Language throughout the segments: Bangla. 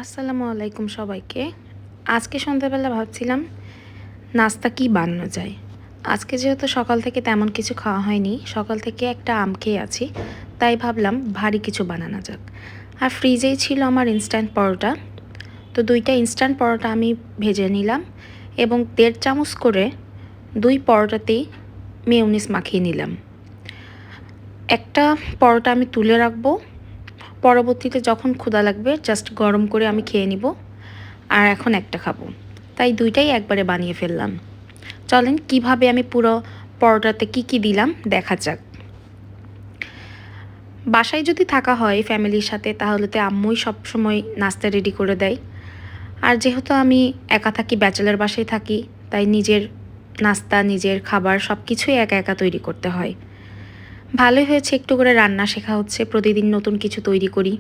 আসসালামু আলাইকুম সবাইকে। আজকে সন্ধ্যাবেলা ভাবছিলাম নাস্তা কি বানানো যায়। আজকে যেহেতু সকাল থেকে তেমন কিছু খাওয়া হয়নি, সকাল থেকে একটা আম খেয়ে আছি, তাই ভাবলাম ভারী কিছু বানানো যাক। আর ফ্রিজেই ছিল আমার ইনস্ট্যান্ট পরোটা, তো 2টা ইনস্ট্যান্ট পরোটা আমি ভেজে নিলাম এবং 1.5 চামচ করে 2 পরোটাতেই মেয়োনিজ মাখিয়ে নিলাম। একটা পরোটা আমি তুলে রাখবো, পরবর্তীতে যখন ক্ষুধা লাগবে জাস্ট গরম করে আমি খেয়ে নিব। আর এখন একটা খাবো, তাই 2টাই একবারে বানিয়ে ফেললাম। চলেন কিভাবে আমি পুরো পরোটাতে কি দিলাম দেখা যাক। বাসায় যদি থাকা হয় ফ্যামিলির সাথে, তাহলে তো আম্মুই সবসময় নাস্তা রেডি করে দেয়। আর যেহেতু আমি একা থাকি, ব্যাচেলার বাসায় থাকি, তাই নিজের নাস্তা, নিজের খাবার সব কিছুই একা একা তৈরি করতে হয়। ভালোই হয়েছে, একটু করে রান্না শেখা হচ্ছে, প্রতিদিন নতুন কিছু তৈরি করি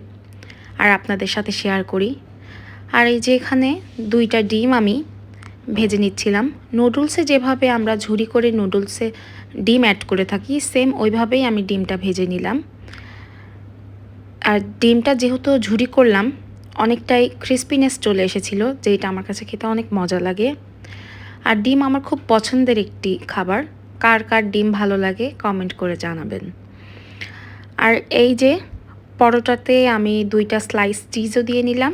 আর আপনাদের সাথে শেয়ার করি। আর এই যে এখানে 2টা ডিম আমি ভেজে নিচ্ছিলাম। নুডলসে যেভাবে আমরা ঝুরি করে নুডলসে ডিম অ্যাড করে থাকি, সেম ওইভাবেই আমি ডিমটা ভেজে নিলাম। আর ডিমটা যেহেতু ঝুরি করলাম, অনেকটাই ক্রিস্পিনেস চলে এসেছিল, যেটা আমার কাছে খেতে অনেক মজা লাগে। আর ডিম আমার খুব পছন্দের একটি খাবার। কার কার ডিম ভালো লাগে কমেন্ট করে জানাবেন। আর এই যে পরোটাতে আমি 2টা স্লাইস চিজও দিয়ে নিলাম।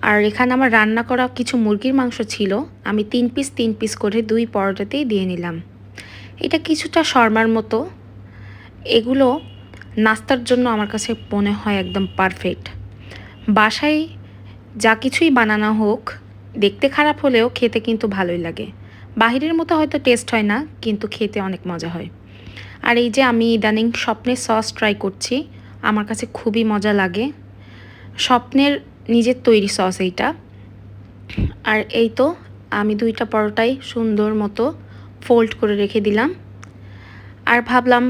আর এখানে আমার রান্না করা কিছু মুরগির মাংস ছিল, আমি 3 পিস করে 2 পরোটাতেই দিয়ে নিলাম। এটা কিছুটা শর্মার মতো। এগুলো নাস্তার জন্য আমার কাছে মনে হয় একদম পারফেক্ট। বাসায় যা কিছুই বানানো হোক, দেখতে খারাপ হলেও খেতে কিন্তু ভালোই লাগে। বাহিরের মতো হয়তো টেস্ট হয় না, কিন্তু খেতে অনেক মজা হয়। আর এই যে আমি ইদানিং স্বপ্নের সস ট্রাই করছি, আমার কাছে খুবই মজা লাগে। স্বপ্নের নিজের তৈরি সস এইটা। আর এই তো আমি 2টা পরোটাই সুন্দর মতো ফোল্ড করে রেখে দিলাম। আর ভাবলাম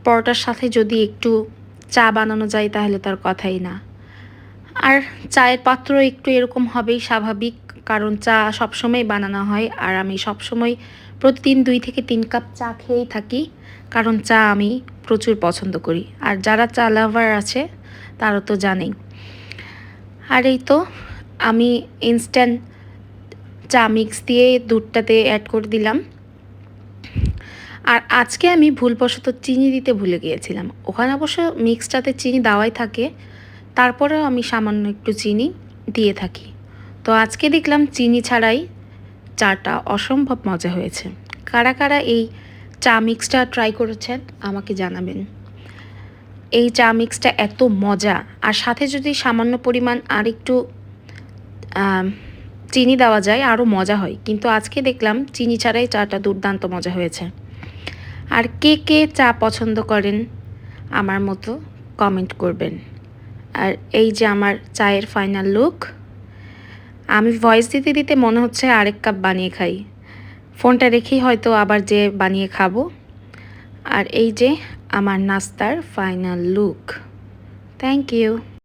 পরোটার সাথে যদি একটু চা বানানো যায় তাহলে তার কথাই না। আর চায়ের পাত্র একটু এরকম হবেই স্বাভাবিক, কারণ চা সবসময় বানানো হয় আর আমি সবসময় প্রতিদিন 2 থেকে 3 কাপ চা খেয়েই থাকি, কারণ চা আমি প্রচুর পছন্দ করি। আর যারা চা লাভার আছে তারা তো জানেই। আর এই তো আমি ইনস্ট্যান্ট চা মিক্স দিয়ে দুধটাতে অ্যাড করে দিলাম। আর আজকে আমি ভুলবশত চিনি দিতে ভুলে গিয়েছিলাম। ওখানে অবশ্য মিক্সটাতে চিনি দেওয়াই থাকে, তারপরেও আমি সামান্য একটু চিনি দিয়ে থাকি। তো আজকে দেখলাম চিনি ছাড়াই চাটা অসম্ভব মজা হয়েছে। কারা কারা এই চা মিক্সটা ট্রাই করেছেন আমাকে জানাবেন। এই চা মিক্সটা এত মজা, আর সাথে যদি সামান্য পরিমাণ আর একটু চিনি দেওয়া যায় আরও মজা হয়, কিন্তু আজকে দেখলাম চিনি ছাড়াই চাটা দুর্দান্ত মজা হয়েছে। আর কে কে চা পছন্দ করেন আমার মতো কমেন্ট করবেন। আর এই যে আমার চায়ের ফাইনাল লুক। আমি ভয়েস দিতে দিতে মনে হচ্ছে আরেক কাপ বানিয়ে খাই, ফোনটা রেখেই হয়তো আবার যে বানিয়ে খাবো। আর এই যে আমার নাস্তার ফাইনাল লুক। Thank you.